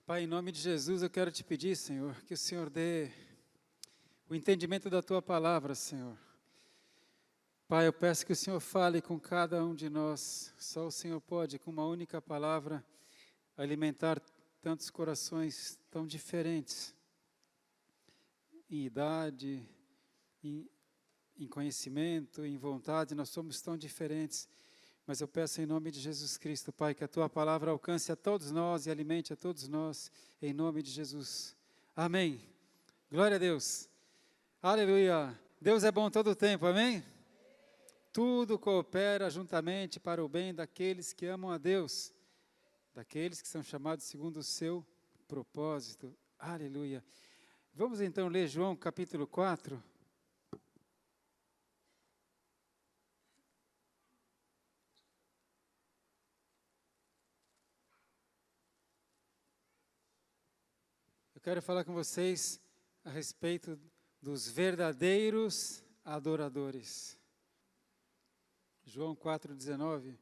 Pai, em nome de Jesus, eu quero te pedir, Senhor, que o Senhor dê o entendimento da Tua palavra, Senhor. Pai, eu peço que o Senhor fale com cada um de nós. Só o Senhor pode, com uma única palavra, alimentar tantos corações tão diferentes, em idade, em conhecimento, em vontade, nós somos tão diferentes. Mas eu peço em nome de Jesus Cristo, Pai, que a Tua palavra alcance a todos nós e alimente a todos nós, em nome de Jesus. Amém. Glória a Deus. Aleluia. Deus é bom todo o tempo, amém? Tudo coopera juntamente para o bem daqueles que amam a Deus, daqueles que são chamados segundo o seu propósito. Aleluia. Vamos então ler João capítulo 4. Eu quero falar com vocês a respeito dos verdadeiros adoradores. João 4,19.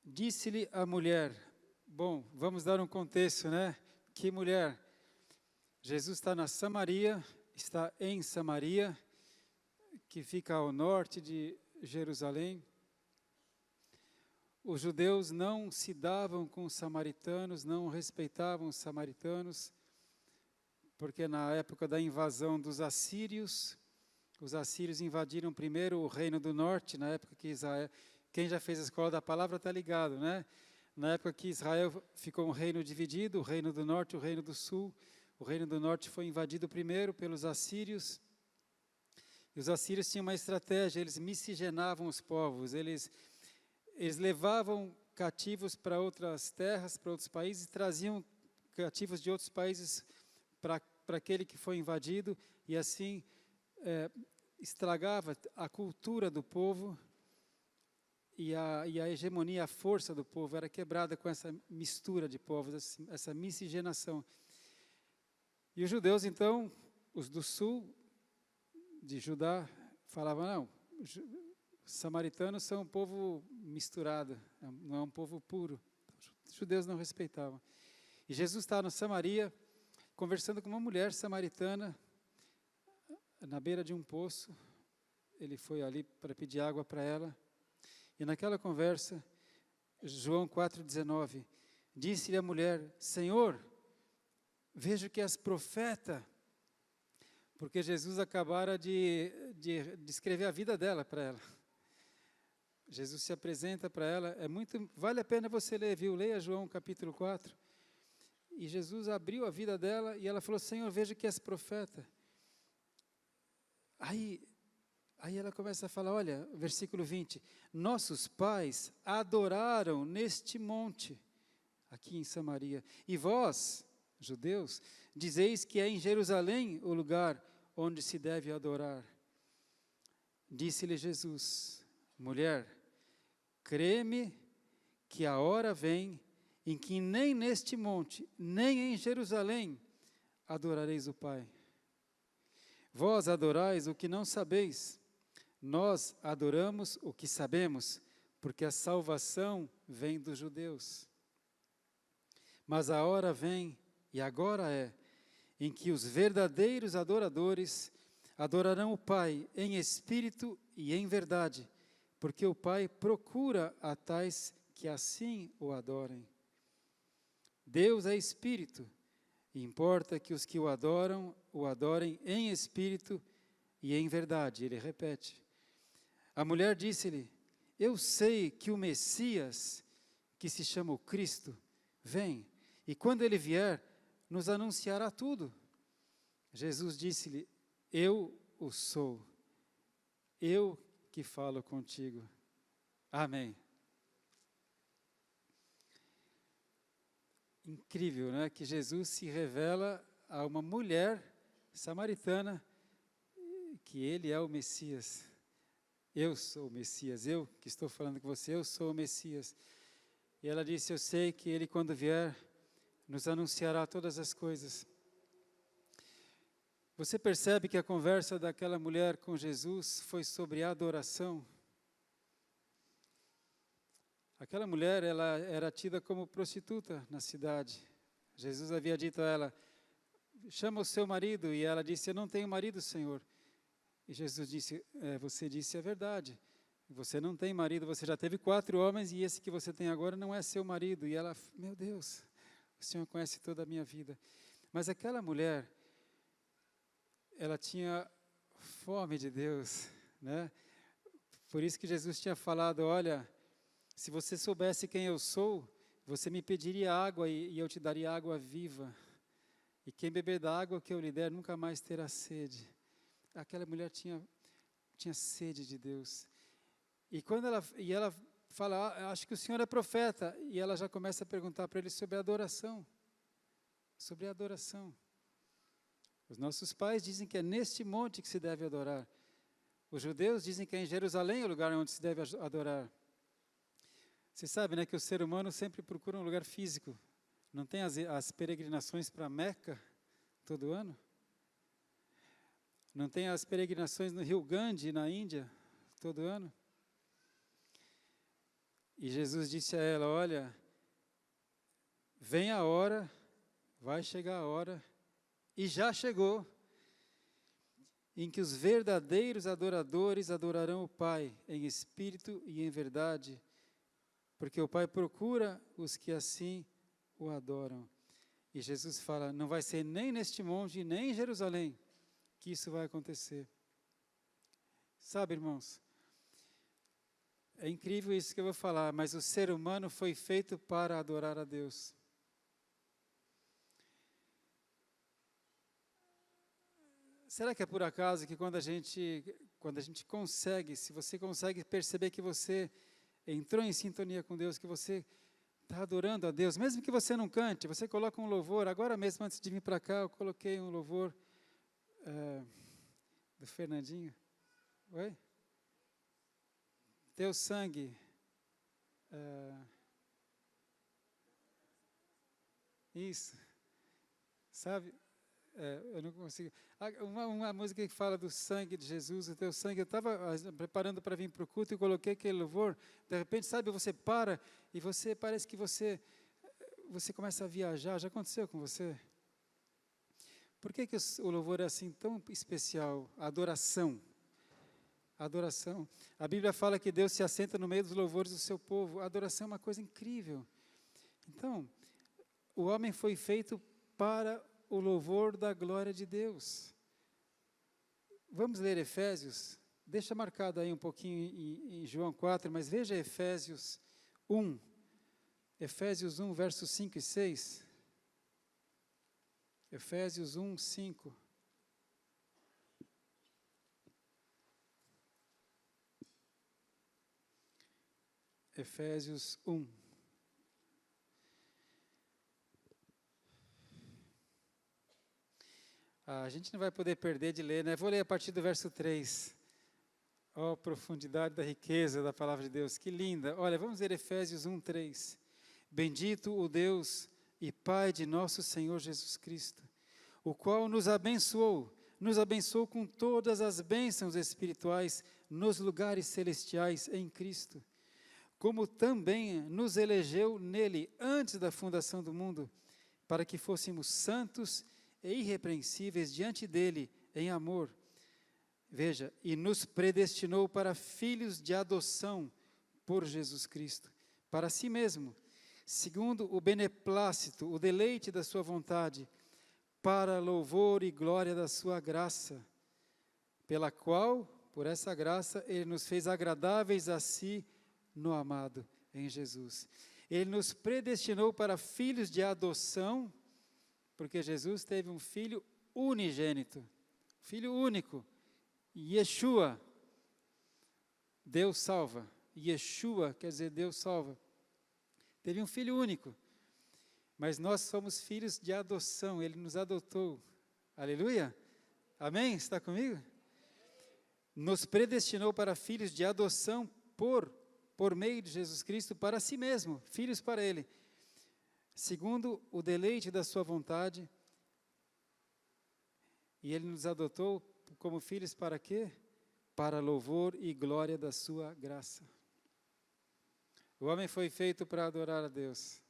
Disse-lhe a mulher, bom, vamos dar um contexto, né? Que mulher? Jesus está na Samaria, está em Samaria, que fica ao norte de Jerusalém. Os judeus não se davam com os samaritanos, não respeitavam os samaritanos, porque na época da invasão dos assírios, os assírios invadiram primeiro o reino do norte, na época que Israel, quem já fez a escola da palavra está ligado, né? Na época que Israel ficou um reino dividido, o reino do norte e o reino do sul. O reino do norte foi invadido primeiro pelos assírios, e os assírios tinham uma estratégia, eles miscigenavam os povos, eles levavam cativos para outras terras, para outros países, traziam cativos de outros países para aquele que foi invadido, e assim estragava a cultura do povo, e a hegemonia, a força do povo era quebrada com essa mistura de povos, essa miscigenação. E os judeus, então, os do sul de Judá, falavam, não, os samaritanos são um povo misturado, não é um povo puro. Os judeus não respeitavam. E Jesus estava na Samaria, conversando com uma mulher samaritana, na beira de um poço. Ele foi ali para pedir água para ela. E naquela conversa, João 4,19, disse-lhe a mulher, Senhor, vejo que és profeta, porque Jesus acabara de descrever a vida dela para ela. Jesus se apresenta para ela, vale a pena você ler, viu? Leia João capítulo 4. E Jesus abriu a vida dela e ela falou, Senhor, vejo que és profeta. Aí ela começa a falar, olha, versículo 20, nossos pais adoraram neste monte, aqui em Samaria, e vós, judeus, dizeis que é em Jerusalém o lugar onde se deve adorar. Disse-lhe Jesus, mulher, crê-me que a hora vem em que nem neste monte, nem em Jerusalém adorareis o Pai. Vós adorais o que não sabeis, nós adoramos o que sabemos, porque a salvação vem dos judeus. Mas a hora vem, e agora é, em que os verdadeiros adoradores adorarão o Pai em espírito e em verdade, porque o Pai procura a tais que assim o adorem. Deus é espírito, e importa que os que o adorem em espírito e em verdade. Ele repete. A mulher disse-lhe, eu sei que o Messias, que se chama o Cristo, vem, e quando ele vier, nos anunciará tudo. Jesus disse-lhe, eu o sou, eu que falo contigo. Amém. Incrível, né? Que Jesus se revela a uma mulher samaritana, que ele é o Messias. Eu sou o Messias, eu que estou falando com você, eu sou o Messias. E ela disse, eu sei que ele quando vier, nos anunciará todas as coisas. Você percebe que a conversa daquela mulher com Jesus foi sobre adoração? Aquela mulher, ela era tida como prostituta na cidade. Jesus havia dito a ela, chama o seu marido, e ela disse, eu não tenho marido, Senhor. E Jesus disse, você disse a verdade, você não tem marido, você já teve 4 homens, e esse que você tem agora não é seu marido. E ela, meu Deus, o Senhor conhece toda a minha vida. Mas aquela mulher, ela tinha fome de Deus, né? Por isso que Jesus tinha falado, olha, se você soubesse quem eu sou, você me pediria água e eu te daria água viva. E quem beber da água que eu lhe der nunca mais terá sede. Aquela mulher tinha sede de Deus. E quando ela fala, acho que o Senhor é profeta, e ela já começa a perguntar para ele sobre a adoração. Sobre a adoração. Os nossos pais dizem que é neste monte que se deve adorar. Os judeus dizem que é em Jerusalém o lugar onde se deve adorar. Você sabe, né, que o ser humano sempre procura um lugar físico. Não tem as peregrinações para Meca todo ano? Não tem as peregrinações no Rio Gandhi, na Índia, todo ano? E Jesus disse a ela, olha, vem a hora, vai chegar a hora, e já chegou, em que os verdadeiros adoradores adorarão o Pai em espírito e em verdade, porque o Pai procura os que assim o adoram. E Jesus fala, não vai ser nem neste monte, nem em Jerusalém, que isso vai acontecer. Sabe, irmãos, é incrível isso que eu vou falar, mas o ser humano foi feito para adorar a Deus. Será que é por acaso que quando a gente consegue, se você consegue perceber que você entrou em sintonia com Deus, que você está adorando a Deus, mesmo que você não cante, você coloca um louvor, agora mesmo antes de vir para cá, eu coloquei um louvor do Fernandinho. Oi? Teu sangue. Isso. Sabe? Eu não consigo. Uma música que fala do sangue de Jesus, o teu sangue. Eu estava preparando para vir para o culto e coloquei aquele louvor. De repente, sabe, você para e você parece que você começa a viajar. Já aconteceu com você? Por que o louvor é assim tão especial? A adoração. A adoração. A Bíblia fala que Deus se assenta no meio dos louvores do seu povo. A adoração é uma coisa incrível. Então, o homem foi feito para o louvor da glória de Deus. Vamos ler Efésios, deixa marcado aí um pouquinho em João 4, mas veja Efésios 1, versos 5 e 6. Efésios 1, 5. Efésios 1. A gente não vai poder perder de ler, né? Vou ler a partir do verso 3. Ó, profundidade da riqueza da palavra de Deus, que linda. Olha, vamos ler Efésios 1, 3. Bendito o Deus e Pai de nosso Senhor Jesus Cristo, o qual nos abençoou com todas as bênçãos espirituais nos lugares celestiais em Cristo, como também nos elegeu nele antes da fundação do mundo, para que fôssemos santos e irrepreensíveis diante dele em amor. Veja, e nos predestinou para filhos de adoção por Jesus Cristo, para si mesmo, segundo o beneplácito, o deleite da sua vontade, para louvor e glória da sua graça, pela qual, por essa graça, ele nos fez agradáveis a si no amado, em Jesus. Ele nos predestinou para filhos de adoção, porque Jesus teve um filho unigênito, filho único, Yeshua, Deus salva. Yeshua quer dizer Deus salva. Teve um filho único, mas nós somos filhos de adoção, ele nos adotou. Aleluia? Amém? Está comigo? Nos predestinou para filhos de adoção por meio de Jesus Cristo para si mesmo, filhos para ele, segundo o deleite da sua vontade, e ele nos adotou como filhos para quê? Para louvor e glória da sua graça. O homem foi feito para adorar a Deus.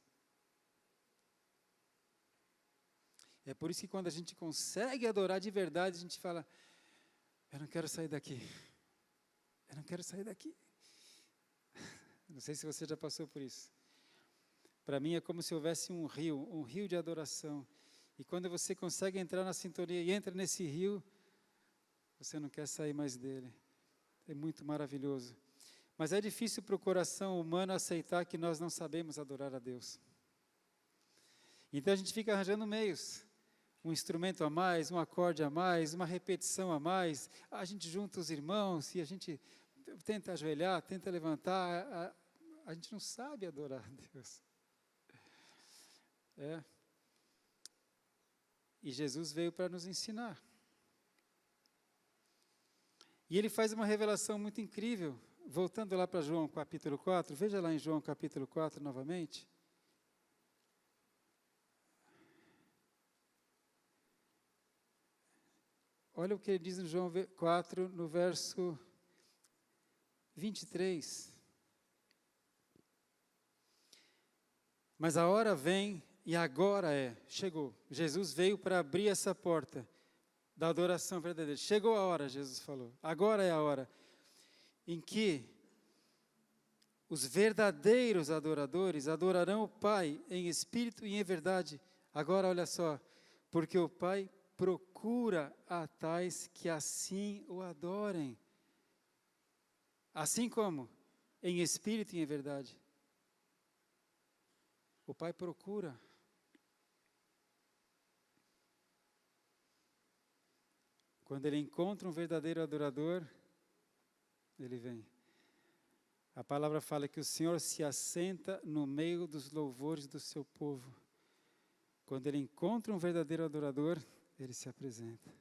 É por isso que quando a gente consegue adorar de verdade, a gente fala, eu não quero sair daqui. Eu não quero sair daqui. Não sei se você já passou por isso. Para mim é como se houvesse um rio de adoração. E quando você consegue entrar na sintonia e entra nesse rio, você não quer sair mais dele. É muito maravilhoso. Mas é difícil para o coração humano aceitar que nós não sabemos adorar a Deus. Então a gente fica arranjando meios. Um instrumento a mais, um acorde a mais, uma repetição a mais. A gente junta os irmãos e a gente tenta ajoelhar, tenta levantar. A gente não sabe adorar a Deus. E Jesus veio para nos ensinar. E ele faz uma revelação muito incrível. Voltando lá para João capítulo 4, veja lá em João capítulo 4 novamente. Olha o que ele diz em João 4, no verso 23. Mas a hora vem e agora chegou. Jesus veio para abrir essa porta da adoração verdadeira. Chegou a hora, Jesus falou. Agora é a hora em que os verdadeiros adoradores adorarão o Pai em espírito e em verdade. Agora olha só, porque o Pai procura a tais que assim o adorem. Assim como em espírito e em verdade. O Pai procura. Quando Ele encontra um verdadeiro adorador, Ele vem. A palavra fala que o Senhor se assenta no meio dos louvores do seu povo. Quando Ele encontra um verdadeiro adorador, Ele se apresenta.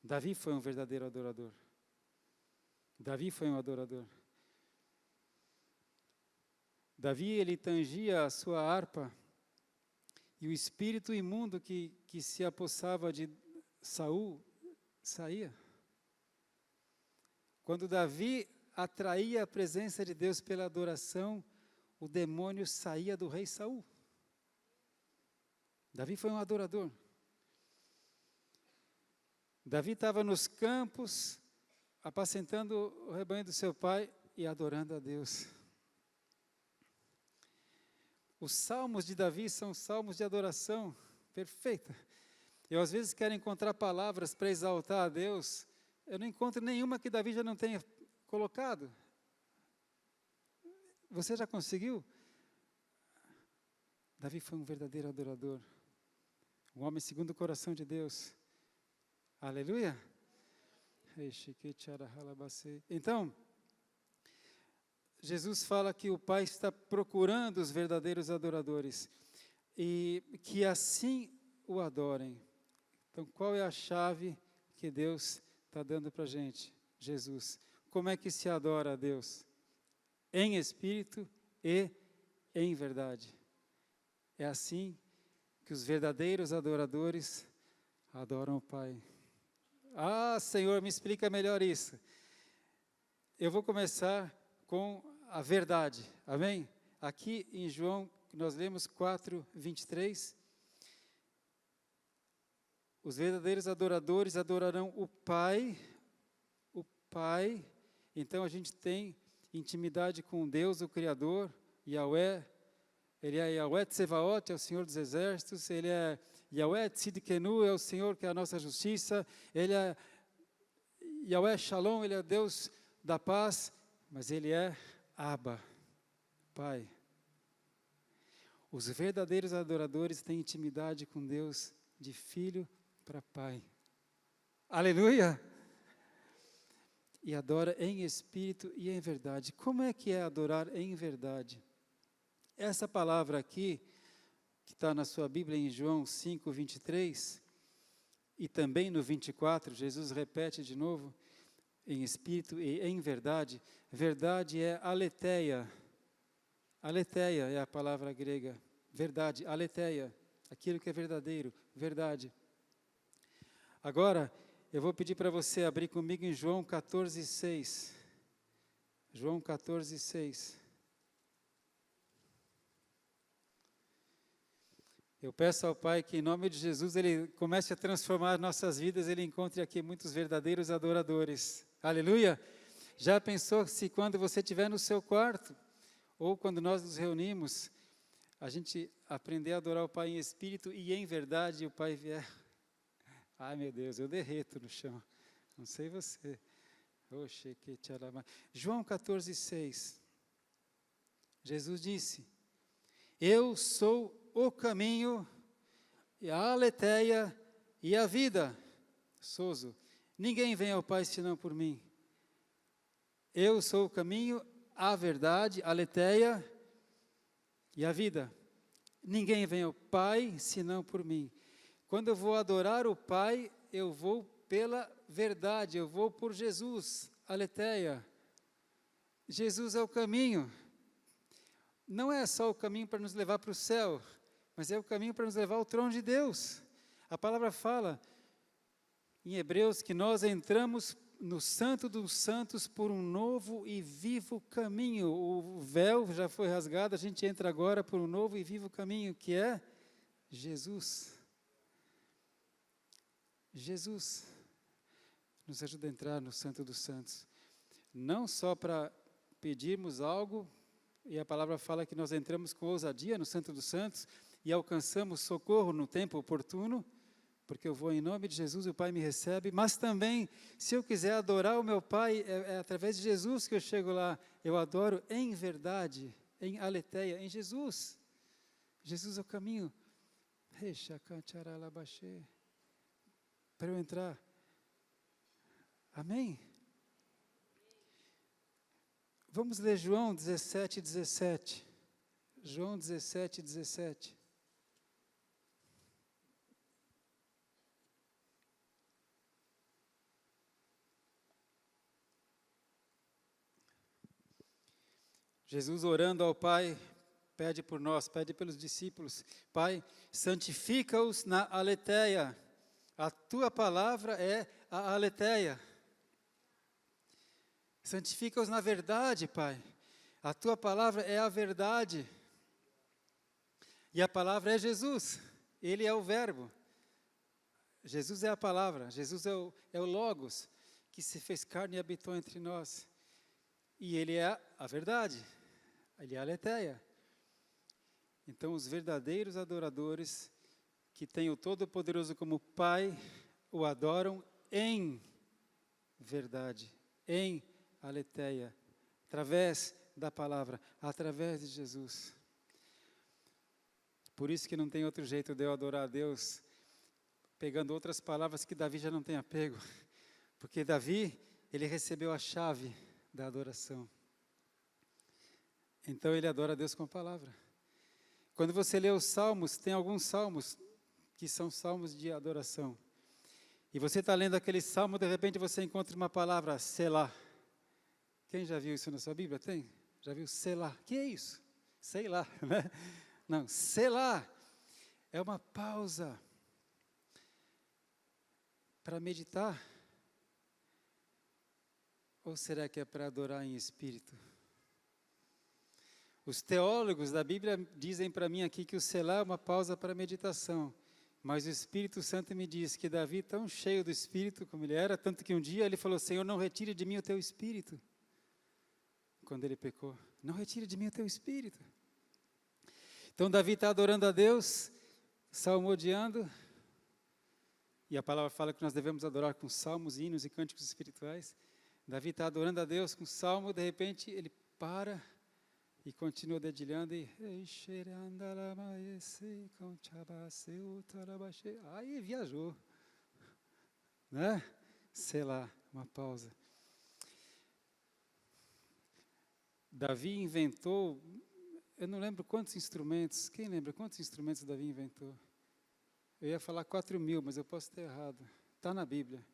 Davi foi um verdadeiro adorador. Davi foi um adorador. Davi, ele tangia a sua harpa e o espírito imundo que se apossava de Saul saía. Quando Davi atraía a presença de Deus pela adoração, o demônio saía do rei Saul. Davi foi um adorador. Davi estava nos campos, apacentando o rebanho do seu pai e adorando a Deus. Os salmos de Davi são salmos de adoração perfeita. Eu às vezes quero encontrar palavras para exaltar a Deus, eu não encontro nenhuma que Davi já não tenha colocado. Você já conseguiu? Davi foi um verdadeiro adorador. Um homem segundo o coração de Deus. Aleluia! Então, Jesus fala que o Pai está procurando os verdadeiros adoradores e que assim o adorem. Então, qual é a chave que Deus está dando para a gente? Jesus. Como é que se adora a Deus? Em espírito e em verdade. É assim que os verdadeiros adoradores adoram o Pai. Ah, Senhor, me explica melhor isso. Eu vou começar com a verdade, amém? Aqui em João, nós lemos 4, 23. Os verdadeiros adoradores adorarão o Pai. Então a gente tem intimidade com Deus, o Criador, Yahweh. Ele é Yahweh Tsevaot, é o Senhor dos Exércitos. Ele é Yahweh Tzidkenu, é o Senhor que é a nossa justiça. Ele é Yahweh Shalom, Ele é Deus da paz. Mas Ele é Abba, Pai. Os verdadeiros adoradores têm intimidade com Deus de filho para pai. Aleluia! E adora em espírito e em verdade. Como é que é adorar em verdade? Essa palavra aqui, que está na sua Bíblia em João 5, 23, e também no 24, Jesus repete de novo, em espírito e em verdade. Verdade é aletheia. Aletheia é a palavra grega. Verdade, aletheia. Aquilo que é verdadeiro, verdade. Agora, Eu vou pedir para você abrir comigo em João 14:6. João 14:6. Eu peço ao Pai que, em nome de Jesus, Ele comece a transformar nossas vidas, Ele encontre aqui muitos verdadeiros adoradores. Aleluia! Já pensou se quando você estiver no seu quarto, ou quando nós nos reunimos, a gente aprender a adorar o Pai em espírito e em verdade, e o Pai vier? Ai, meu Deus, eu derreto no chão. Não sei você. João 14:6. Jesus disse: eu sou o caminho, e a aletheia e a vida. Sozo, ninguém vem ao Pai senão por mim. Eu sou o caminho, a verdade, a aletheia e a vida. Ninguém vem ao Pai senão por mim. Quando eu vou adorar o Pai, eu vou pela verdade, eu vou por Jesus, aletheia. Jesus é o caminho. Não é só o caminho para nos levar para o céu, mas é o caminho para nos levar ao trono de Deus. A palavra fala em Hebreus que nós entramos no Santo dos Santos por um novo e vivo caminho. O véu já foi rasgado, a gente entra agora por um novo e vivo caminho, que é Jesus. Jesus nos ajuda a entrar no Santo dos Santos. Não só para pedirmos algo, e a palavra fala que nós entramos com ousadia no Santo dos Santos e alcançamos socorro no tempo oportuno, porque eu vou em nome de Jesus e o Pai me recebe, mas também, se eu quiser adorar o meu Pai, é através de Jesus que eu chego lá. Eu adoro em verdade, em aletheia, em Jesus. Jesus é o caminho. Para eu entrar. Amém? Vamos ler João 17:17. João 17:17. Jesus orando ao Pai, pede por nós, pede pelos discípulos. Pai, santifica-os na aletheia. A tua palavra é a aletheia. Santifica-os na verdade, Pai. A tua palavra é a verdade. E a palavra é Jesus. Ele é o verbo. Jesus é a palavra. Jesus é o Logos, que se fez carne e habitou entre nós. E Ele é a verdade. Ele é a aletheia. Então, os verdadeiros adoradores, que têm o Todo-Poderoso como Pai, o adoram em verdade, em aletheia, através da palavra, através de Jesus. Por isso que não tem outro jeito de eu adorar a Deus, pegando outras palavras que Davi já não tem apego, porque Davi, ele recebeu a chave da adoração. Então ele adora a Deus com a palavra. Quando você lê os salmos, tem alguns salmos que são salmos de adoração. E você está lendo aquele salmo, de repente você encontra uma palavra, Selá. Quem já viu isso na sua Bíblia? Tem? Já viu Selá? O que é isso? Sei lá, né? Não, Selá é uma pausa para meditar. Ou será que é para adorar em espírito? Os teólogos da Bíblia dizem para mim aqui que o Selá é uma pausa para meditação. Mas o Espírito Santo me diz que Davi, tão cheio do Espírito como ele era, tanto que um dia ele falou, Senhor, não retire de mim o teu Espírito. Quando ele pecou, não retire de mim o teu Espírito. Então Davi está adorando a Deus, salmodiando, e a palavra fala que nós devemos adorar com salmos, hinos e cânticos espirituais. Davi está adorando a Deus com salmo, de repente ele para e continua dedilhando e aí viajou, né? Sei lá, uma pausa. Davi inventou, eu não lembro quantos instrumentos, quem lembra quantos instrumentos Davi inventou? Eu ia falar 4.000, mas eu posso ter errado, está na Bíblia.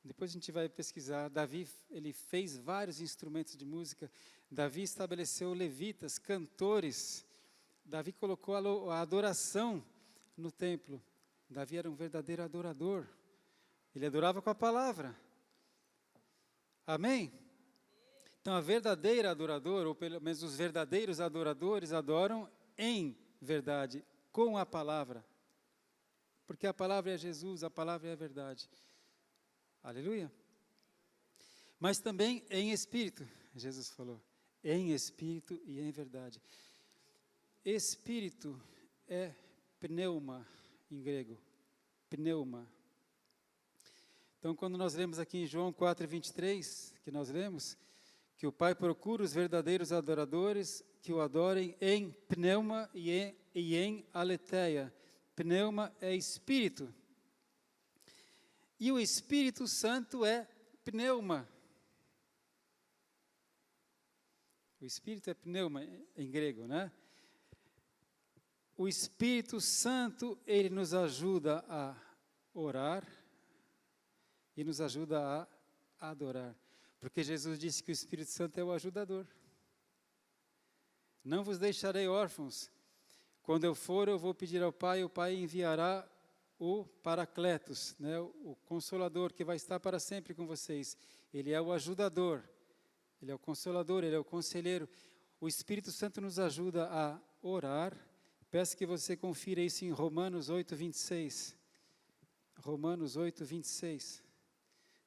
Depois a gente vai pesquisar. Davi, ele fez vários instrumentos de música. Davi estabeleceu levitas, cantores. Davi colocou a adoração no templo. Davi era um verdadeiro adorador. Ele adorava com a palavra. Amém? Então, a verdadeira adoradora, ou pelo menos os verdadeiros adoradores, adoram em verdade, com a palavra. Porque a palavra é Jesus, a palavra é a verdade. Aleluia. Mas também em espírito, Jesus falou. Em espírito e em verdade. Espírito é pneuma em grego. Pneuma. Então, quando nós lemos aqui em João 4:23, que nós lemos, que o Pai procura os verdadeiros adoradores que o adorem em pneuma e em aletheia. Pneuma é espírito. E o Espírito Santo é pneuma. O Espírito é pneuma em grego, né? O Espírito Santo, ele nos ajuda a orar e nos ajuda a adorar. Porque Jesus disse que o Espírito Santo é o ajudador. Não vos deixarei órfãos. Quando eu for, eu vou pedir ao Pai, o Pai enviará o Paracletos, né, o Consolador, que vai estar para sempre com vocês. Ele é o ajudador, ele é o Consolador, ele é o Conselheiro. O Espírito Santo nos ajuda a orar. Peço que você confira isso em Romanos 8:26. Romanos 8:26.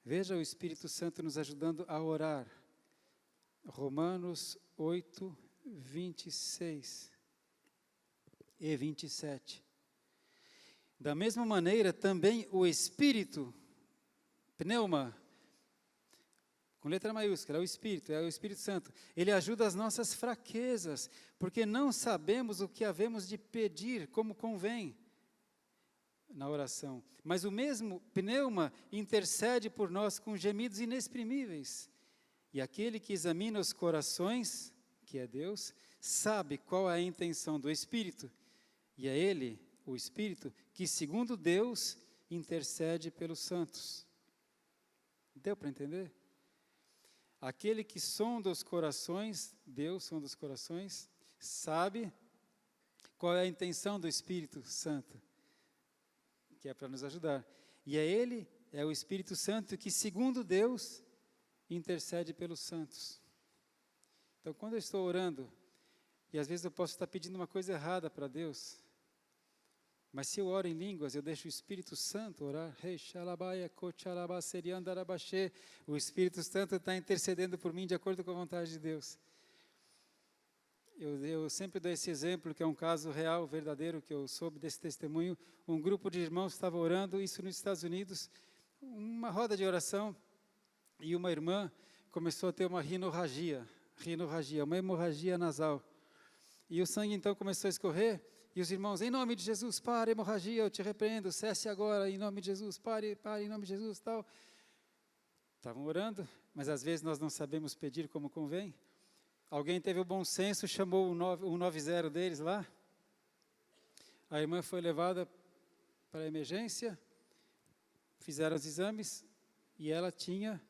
Veja o Espírito Santo nos ajudando a orar. Romanos 8:26 e 27. Da mesma maneira, também o Espírito, pneuma, com letra maiúscula, é o Espírito Santo. Ele ajuda as nossas fraquezas, porque não sabemos o que havemos de pedir como convém na oração. Mas o mesmo pneuma intercede por nós com gemidos inexprimíveis. E aquele que examina os corações, que é Deus, sabe qual é a intenção do Espírito. E é Ele, o Espírito, que segundo Deus intercede pelos santos. Deu para entender? Aquele que sonda os corações, Deus sonda os corações, sabe qual é a intenção do Espírito Santo, que é para nos ajudar. E é Ele, é o Espírito Santo, que segundo Deus intercede pelos santos. Então, quando eu estou orando, e às vezes eu posso estar pedindo uma coisa errada para Deus, mas se eu oro em línguas, eu deixo o Espírito Santo orar. O Espírito Santo está intercedendo por mim de acordo com a vontade de Deus. Eu sempre dou esse exemplo, que é um caso real, verdadeiro, que eu soube desse testemunho. Um grupo de irmãos estava orando, isso nos Estados Unidos, uma roda de oração, e uma irmã começou a ter uma rinorragia, uma hemorragia nasal. E o sangue então começou a escorrer, e os irmãos, em nome de Jesus, pare a hemorragia, eu te repreendo, cesse agora, em nome de Jesus, pare, em nome de Jesus, tal. Estavam orando, mas às vezes nós não sabemos pedir como convém. Alguém teve o bom senso, chamou o 190 deles lá. A irmã foi levada para a emergência, fizeram os exames, e ela tinha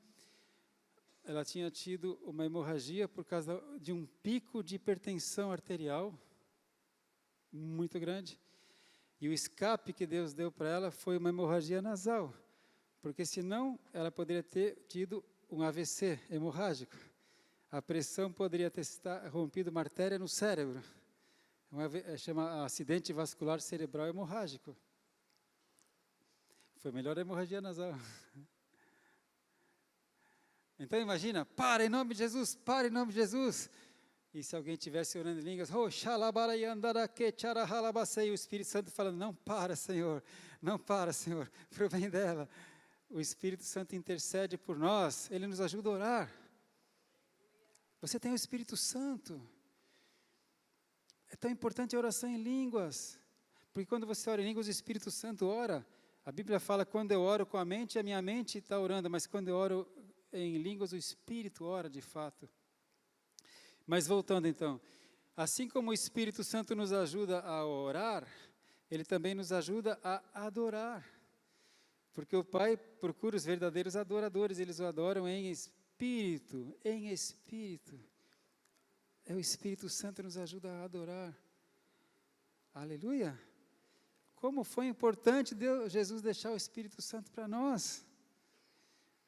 tido uma hemorragia por causa de um pico de hipertensão arterial, muito grande, e o escape que Deus deu para ela foi uma hemorragia nasal, porque senão ela poderia ter tido um AVC hemorrágico, a pressão poderia ter rompido uma artéria no cérebro, chama acidente vascular cerebral hemorrágico. Foi melhor a hemorragia nasal. Então imagina, para em nome de Jesus, para em nome de Jesus. E se alguém estivesse orando em línguas, e o Espírito Santo falando, não para, Senhor, para o bem dela. O Espírito Santo intercede por nós, Ele nos ajuda a orar. Você tem o Espírito Santo. É tão importante a oração em línguas, porque quando você ora em línguas, o Espírito Santo ora. A Bíblia fala, quando eu oro com a mente, a minha mente está orando, mas quando eu oro em línguas, o Espírito ora de fato. Mas voltando então, assim como o Espírito Santo nos ajuda a orar, Ele também nos ajuda a adorar. Porque o Pai procura os verdadeiros adoradores, eles o adoram em espírito, É o Espírito Santo que nos ajuda a adorar. Aleluia! Como foi importante Jesus deixar o Espírito Santo para nós.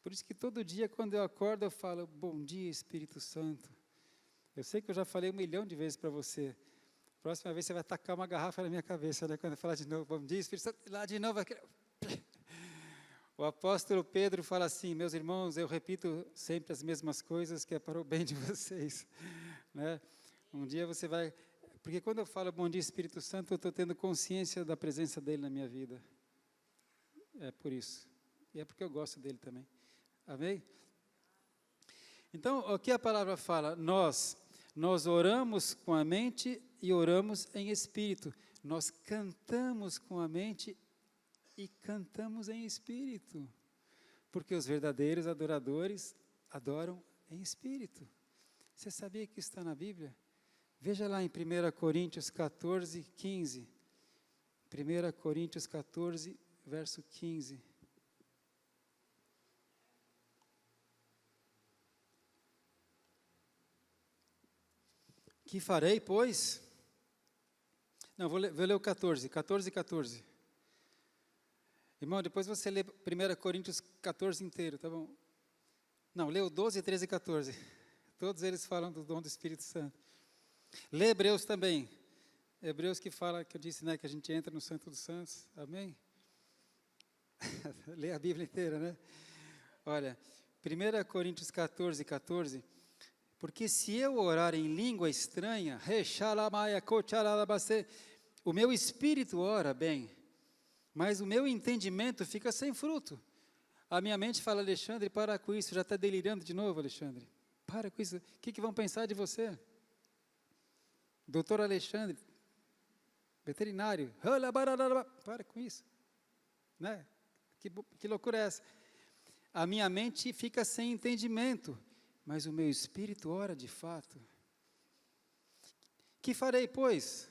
Por isso que todo dia, quando eu acordo, eu falo, bom dia, Espírito Santo. Eu sei que eu já falei 1 milhão de vezes para você. Próxima vez você vai tacar uma garrafa na minha cabeça, né? Quando eu falar de novo, bom dia, Espírito Santo, lá de novo. O apóstolo Pedro fala assim, meus irmãos, eu repito sempre as mesmas coisas, que é para o bem de vocês. Né? Um dia você vai... Porque quando eu falo bom dia, Espírito Santo, eu estou tendo consciência da presença dele na minha vida. É por isso. E é porque eu gosto dele também. Amém? Então, o que a palavra fala? Nós oramos com a mente e oramos em espírito. Nós cantamos com a mente e cantamos em espírito. Porque os verdadeiros adoradores adoram em espírito. Você sabia que isso está na Bíblia? Veja lá em 1 Coríntios 14, 15. 1 Coríntios 14, verso 15. Que farei, pois? Não, vou ler o 14, 14. Irmão, depois você lê 1 Coríntios 14 inteiro, tá bom? Não, lê o 12, 13 e 14. Todos eles falam do dom do Espírito Santo. Lê Hebreus também. Hebreus que fala, que eu disse, né, que a gente entra no Santo dos Santos. Amém? Lê a Bíblia inteira, né? Olha, 1 Coríntios 14, 14. Porque se eu orar em língua estranha, o meu espírito ora bem, mas o meu entendimento fica sem fruto. A minha mente fala, Alexandre, para com isso, já está delirando de novo, Alexandre. Para com isso, o que vão pensar de você? Doutor Alexandre, veterinário, para com isso. Né? Que loucura é essa? A minha mente fica sem entendimento, mas o meu espírito ora de fato. Que farei, pois?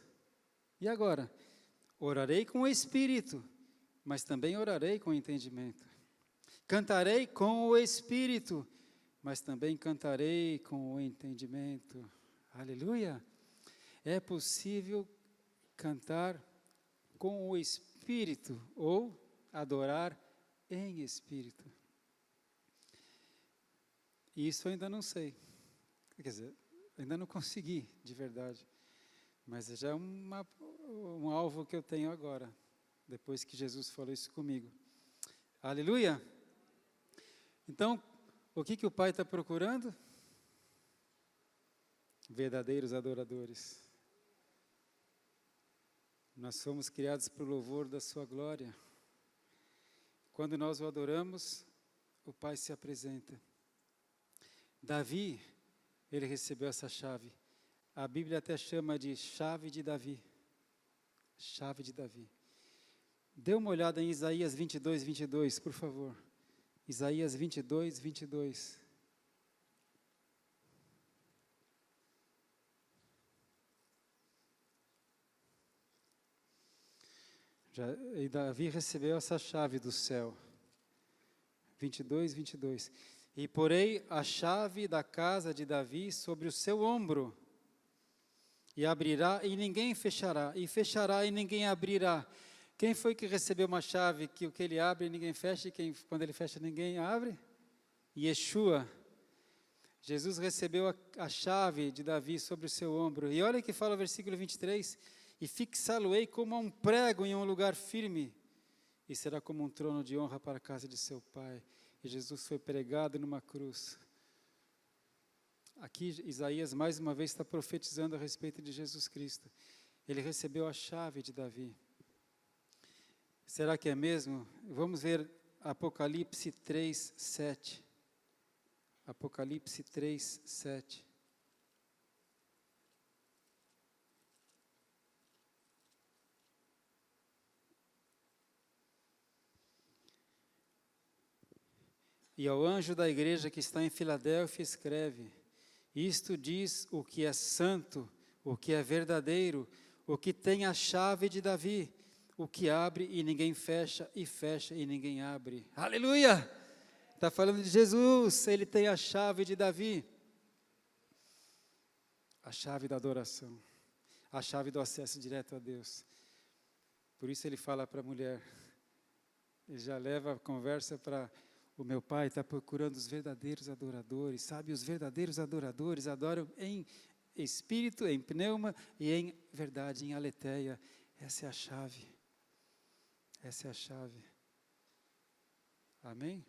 E agora? Orarei com o espírito, mas também orarei com o entendimento. Cantarei com o espírito, mas também cantarei com o entendimento. Aleluia! É possível cantar com o espírito ou adorar em espírito. Isso eu ainda não sei. Quer dizer, ainda não consegui, de verdade. Mas já é um alvo que eu tenho agora, depois que Jesus falou isso comigo. Aleluia! Então, o que o Pai está procurando? Verdadeiros adoradores. Nós fomos criados para o louvor da sua glória. Quando nós o adoramos, o Pai se apresenta. Davi, ele recebeu essa chave. A Bíblia até chama de chave de Davi. Chave de Davi. Dê uma olhada em Isaías 22, 22, por favor. Isaías 22, 22. E Davi recebeu essa chave do céu. 22, 22. E porei a chave da casa de Davi sobre o seu ombro. E abrirá e ninguém fechará. E fechará e ninguém abrirá. Quem foi que recebeu uma chave que o que ele abre ninguém fecha e quando ele fecha ninguém abre? Yeshua. Jesus recebeu a chave de Davi sobre o seu ombro. E olha o que fala o versículo 23. E fixá-lo-ei como um prego em um lugar firme. E será como um trono de honra para a casa de seu pai. E Jesus foi pregado numa cruz. Aqui Isaías mais uma vez está profetizando a respeito de Jesus Cristo. Ele recebeu a chave de Davi. Será que é mesmo? Vamos ver Apocalipse 3, 7. Apocalipse 3, 7. E ao anjo da igreja que está em Filadélfia escreve: isto diz o que é santo, o que é verdadeiro, o que tem a chave de Davi, o que abre e ninguém fecha, e fecha e ninguém abre. Aleluia! Está falando de Jesus, ele tem a chave de Davi. A chave da adoração, a chave do acesso direto a Deus. Por isso ele fala para a mulher, ele já leva a conversa para O meu Pai está procurando os verdadeiros adoradores, sabe? Os verdadeiros adoradores adoram em espírito, em pneuma e em verdade, em aletheia. Essa é a chave. Essa é a chave. Amém?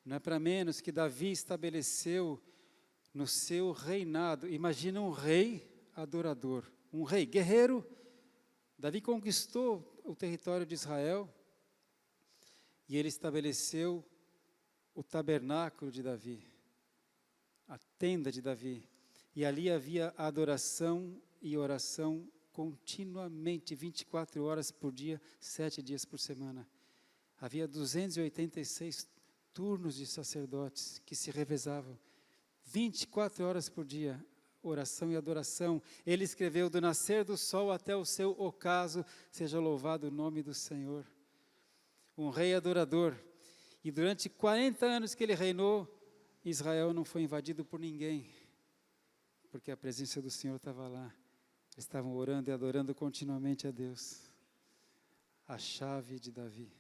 Não é para menos que Davi estabeleceu no seu reinado. Imagina um rei adorador, um rei guerreiro. Davi conquistou o território de Israel e ele estabeleceu o tabernáculo de Davi, a tenda de Davi. E ali havia adoração e oração continuamente, 24 horas por dia, 7 dias por semana. Havia 286 turnos de sacerdotes que se revezavam, 24 horas por dia, oração e adoração. Ele escreveu: do nascer do sol até o seu ocaso, seja louvado o nome do Senhor. Um rei adorador. E durante 40 anos que ele reinou, Israel não foi invadido por ninguém, porque a presença do Senhor estava lá. Eles estavam orando e adorando continuamente a Deus. A chave de Davi.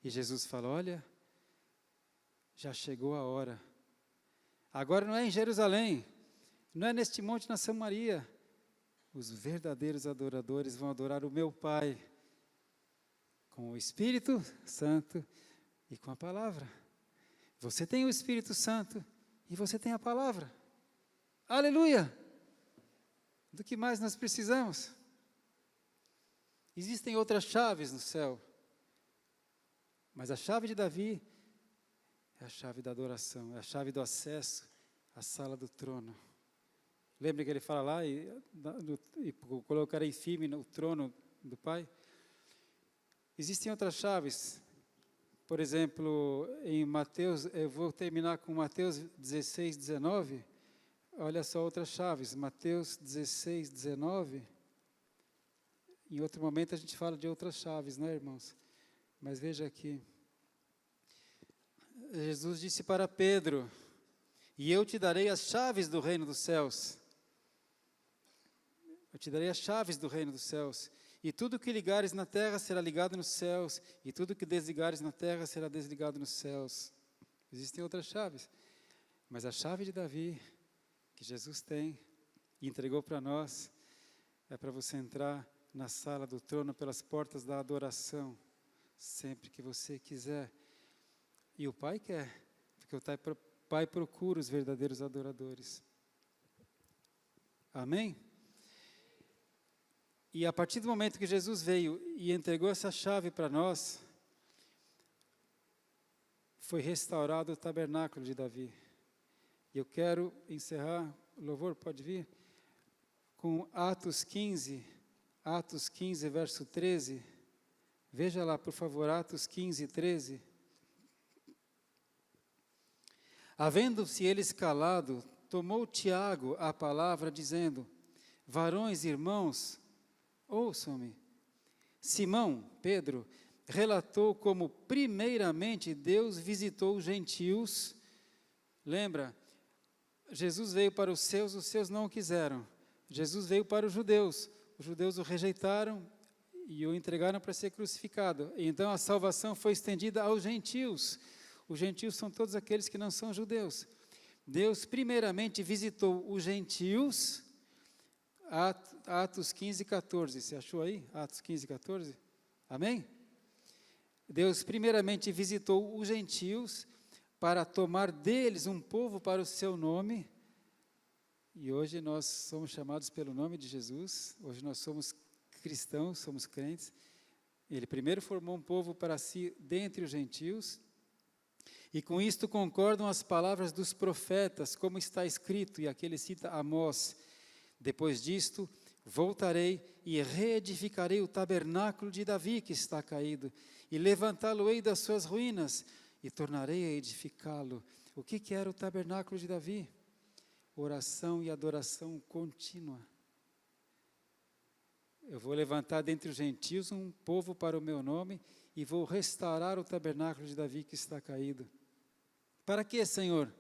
E Jesus fala: olha, já chegou a hora. Agora não é em Jerusalém, não é neste monte na Samaria. Os verdadeiros adoradores vão adorar o meu Pai com o Espírito Santo e com a palavra. Você tem o Espírito Santo e você tem a palavra. Aleluia! Do que mais nós precisamos? Existem outras chaves no céu, mas a chave de Davi é a chave da adoração, é a chave do acesso à sala do trono. Lembra que ele fala lá, e colocarei firme no trono do Pai? Existem outras chaves. Por exemplo, em Mateus, eu vou terminar com Mateus 16, 19. Olha só outras chaves. Mateus 16, 19. Em outro momento a gente fala de outras chaves, né, irmãos? Mas veja aqui. Jesus disse para Pedro: e eu te darei as chaves do reino dos céus. Eu te darei as chaves do reino dos céus. E tudo que ligares na terra será ligado nos céus, e tudo que desligares na terra será desligado nos céus. Existem outras chaves, mas a chave de Davi, que Jesus tem e entregou para nós, é para você entrar na sala do trono pelas portas da adoração, sempre que você quiser. E o Pai quer, porque o Pai procura os verdadeiros adoradores. Amém? E a partir do momento que Jesus veio e entregou essa chave para nós, foi restaurado o tabernáculo de Davi. E eu quero encerrar, o louvor pode vir, com Atos 15, verso 13. Veja lá, por favor, Atos 15, 13. Havendo-se eles calado, tomou Tiago a palavra, dizendo: varões, irmãos, ouçam-me. Simão, Pedro, relatou como primeiramente Deus visitou os gentios. Lembra? Jesus veio para os seus não o quiseram. Jesus veio para os judeus o rejeitaram e o entregaram para ser crucificado. Então a salvação foi estendida aos gentios. Os gentios são todos aqueles que não são judeus. Deus primeiramente visitou os gentios. Atos 15, 14, você achou aí? Atos 15, 14? Amém? Deus primeiramente visitou os gentios para tomar deles um povo para o seu nome. E hoje nós somos chamados pelo nome de Jesus. Hoje nós somos cristãos, somos crentes. Ele primeiro formou um povo para si dentre os gentios. E com isto concordam as palavras dos profetas, como está escrito, e aqui ele cita Amós: depois disto, voltarei e reedificarei o tabernáculo de Davi que está caído, e levantá-lo-ei das suas ruínas, e tornarei a edificá-lo. O que era o tabernáculo de Davi? Oração e adoração contínua. Eu vou levantar dentre os gentios um povo para o meu nome, e vou restaurar o tabernáculo de Davi que está caído. Para quê, Senhor?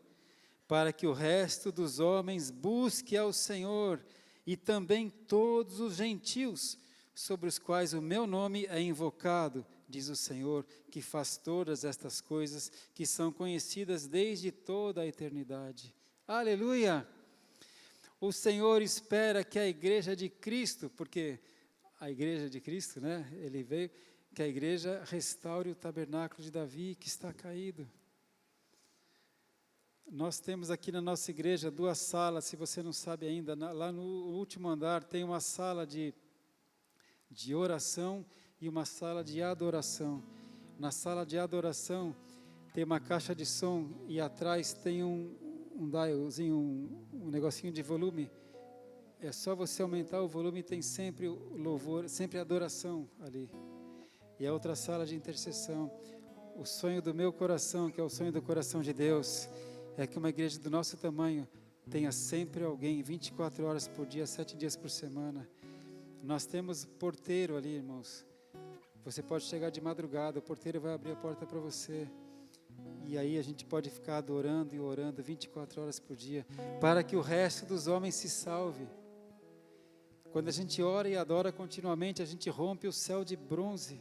Para que o resto dos homens busque ao Senhor, e também todos os gentios, sobre os quais o meu nome é invocado, diz o Senhor, que faz todas estas coisas, que são conhecidas desde toda a eternidade. Aleluia! O Senhor espera que a igreja de Cristo, porque a igreja de Cristo, né, ele veio, que a igreja restaure o tabernáculo de Davi, que está caído. Nós temos aqui na nossa igreja 2 salas, se você não sabe ainda, lá no último andar tem uma sala de oração e uma sala de adoração. Na sala de adoração tem uma caixa de som e atrás tem um dialzinho, um negocinho de volume. É só você aumentar o volume e tem sempre o louvor, sempre a adoração ali. E a outra sala de intercessão. O sonho do meu coração, que é o sonho do coração de Deus, é que uma igreja do nosso tamanho tenha sempre alguém, 24 horas por dia, 7 dias por semana. Nós temos porteiro ali, irmãos. Você pode chegar de madrugada, o porteiro vai abrir a porta para você. E aí a gente pode ficar adorando e orando 24 horas por dia, para que o resto dos homens se salve. Quando a gente ora e adora continuamente, a gente rompe o céu de bronze,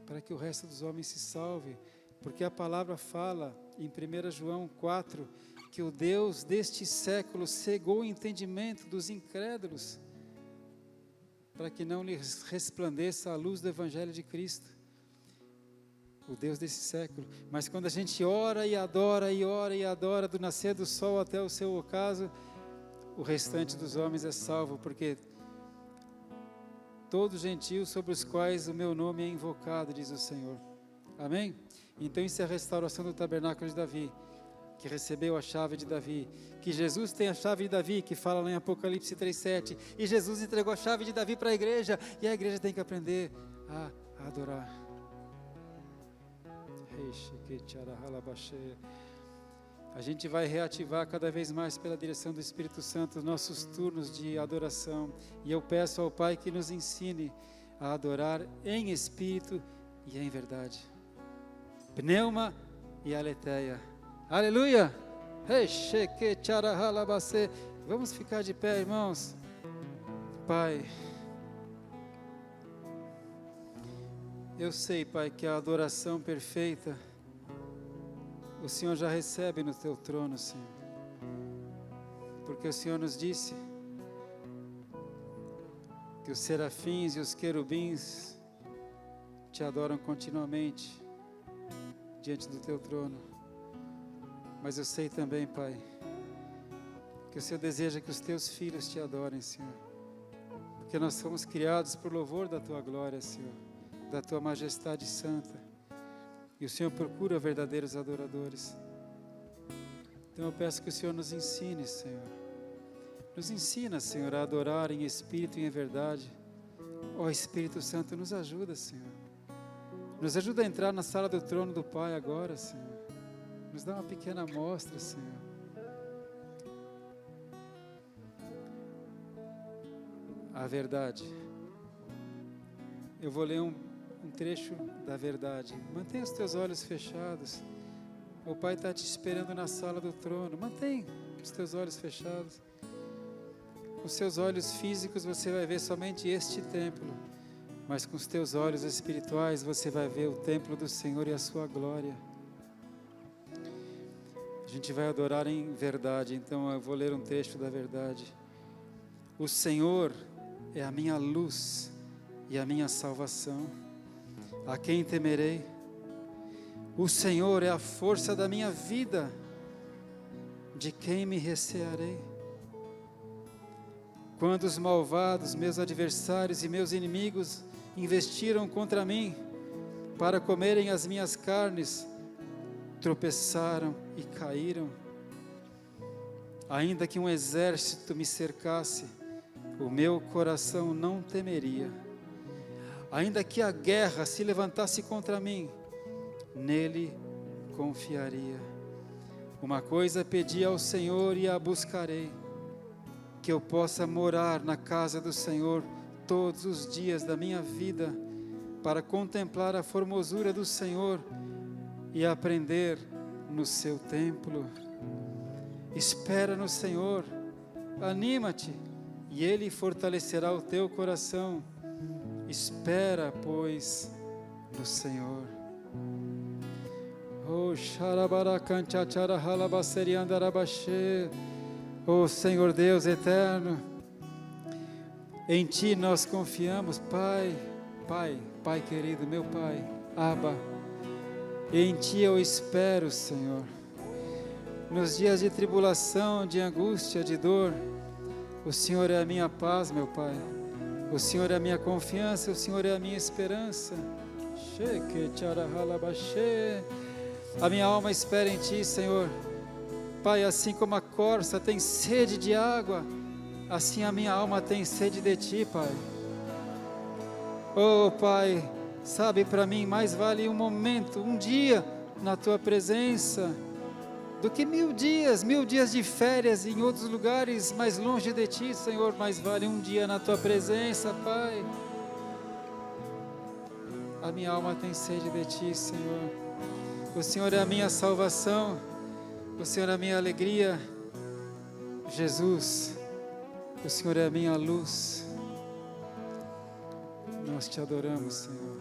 para que o resto dos homens se salve. Porque a palavra fala, em 1 João 4, que o Deus deste século cegou o entendimento dos incrédulos, para que não lhes resplandeça a luz do Evangelho de Cristo. O Deus desse século. Mas quando a gente ora e adora, do nascer do sol até o seu ocaso, o restante dos homens é salvo, porque todos gentios sobre os quais o meu nome é invocado, diz o Senhor. Amém? Então isso é a restauração do tabernáculo de Davi, que recebeu a chave de Davi, que Jesus tem a chave de Davi, que fala lá em Apocalipse 3,7, e Jesus entregou a chave de Davi para a igreja, e a igreja tem que aprender a adorar. A gente vai reativar cada vez mais pela direção do Espírito Santo os nossos turnos de adoração, e eu peço ao Pai que nos ensine a adorar em espírito e em verdade. Pneuma e aletheia. Aleluia! Vamos ficar de pé, irmãos. Pai, eu sei, Pai, que a adoração perfeita o Senhor já recebe no teu trono, Senhor. Porque o Senhor nos disse que os serafins e os querubins te adoram continuamente diante do teu trono. Mas eu sei também, Pai, que o Senhor deseja que os teus filhos te adorem, Senhor. Porque nós somos criados por louvor da tua glória, Senhor, da tua majestade santa. E o Senhor procura verdadeiros adoradores. Então eu peço que o Senhor nos ensine, Senhor. Nos ensina, Senhor, a adorar em espírito e em verdade. Ó Espírito Santo, nos ajuda, Senhor. Nos ajuda a entrar na sala do trono do Pai agora, Senhor. Nos dá uma pequena amostra, Senhor. A verdade. Eu vou ler um trecho da verdade. Mantenha os teus olhos fechados. O Pai está te esperando na sala do trono. Mantenha os teus olhos fechados. Com os seus olhos físicos você vai ver somente este templo, mas com os teus olhos espirituais você vai ver o templo do Senhor e a sua glória. A gente vai adorar em verdade, então eu vou ler um trecho da verdade. O Senhor é a minha luz e a minha salvação. A quem temerei? O Senhor é a força da minha vida. De quem me recearei? Quando os malvados, meus adversários e meus inimigos investiram contra mim para comerem as minhas carnes, tropeçaram e caíram. Ainda que um exército me cercasse, o meu coração não temeria. Ainda que a guerra se levantasse contra mim, nele confiaria. Uma coisa pedi ao Senhor e a buscarei, que eu possa morar na casa do Senhor todos os dias da minha vida, para contemplar a formosura do Senhor e aprender no seu templo. Espera no Senhor, anima-te, e Ele fortalecerá o teu coração. Espera, pois, no Senhor. Oh, xarabaracantacharahalabaceriandarabaxê. Oh, Senhor Deus eterno, em Ti nós confiamos, Pai, Pai, Pai querido, meu Pai, Abba, em Ti eu espero, Senhor. Nos dias de tribulação, de angústia, de dor, o Senhor é a minha paz, meu Pai. O Senhor é a minha confiança, o Senhor é a minha esperança. A minha alma espera em Ti, Senhor. Pai, assim como a corça tem sede de água, assim a minha alma tem sede de Ti, Pai. Oh, Pai, sabe, para mim mais vale um momento, um dia na Tua presença, do que 1000 dias de férias em outros lugares mais longe de Ti, Senhor. Mais vale um dia na Tua presença, Pai. A minha alma tem sede de Ti, Senhor. O Senhor é a minha salvação, o Senhor é a minha alegria. Jesus, o Senhor é a minha luz. Nós Te adoramos, Senhor.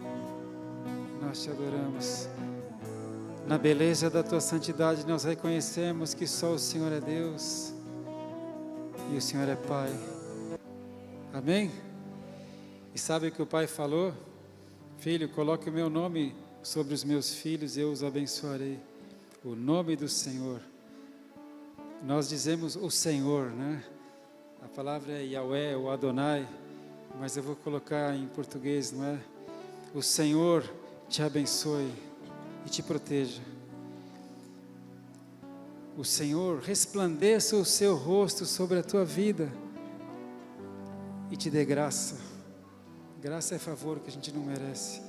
Nós Te adoramos. Na beleza da Tua santidade nós reconhecemos que só o Senhor é Deus e o Senhor é Pai. Amém? E sabe o que o Pai falou? Filho, coloque o meu nome sobre os meus filhos e eu os abençoarei. O nome do Senhor. Nós dizemos o Senhor, né? A palavra é Yahweh ou Adonai, mas eu vou colocar em português, não é? O Senhor te abençoe e te proteja. O Senhor resplandeça o seu rosto sobre a tua vida e te dê graça. Graça é favor que a gente não merece.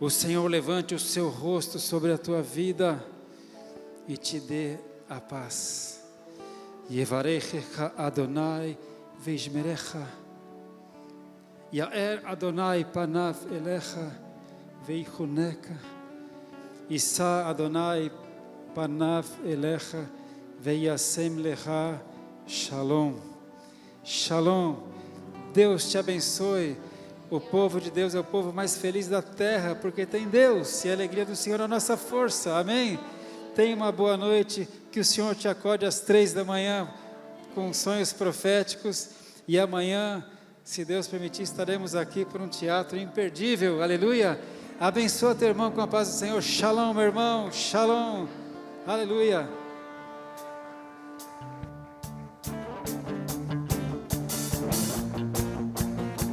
O Senhor levante o seu rosto sobre a tua vida e te dê a paz. Yevarechecha Adonai veishmerecha. Yaer Adonai panav elecha veichuneka. Issa Adonai panav elecha veiasem lecha shalom. Shalom. Deus te abençoe. O povo de Deus é o povo mais feliz da terra, porque tem Deus, e a alegria do Senhor é a nossa força, amém? Tenha uma boa noite, que o Senhor te acorde às 3 da manhã, com sonhos proféticos, e amanhã, se Deus permitir, estaremos aqui por um teatro imperdível, aleluia! Abençoa teu irmão com a paz do Senhor, shalom meu irmão, shalom, aleluia!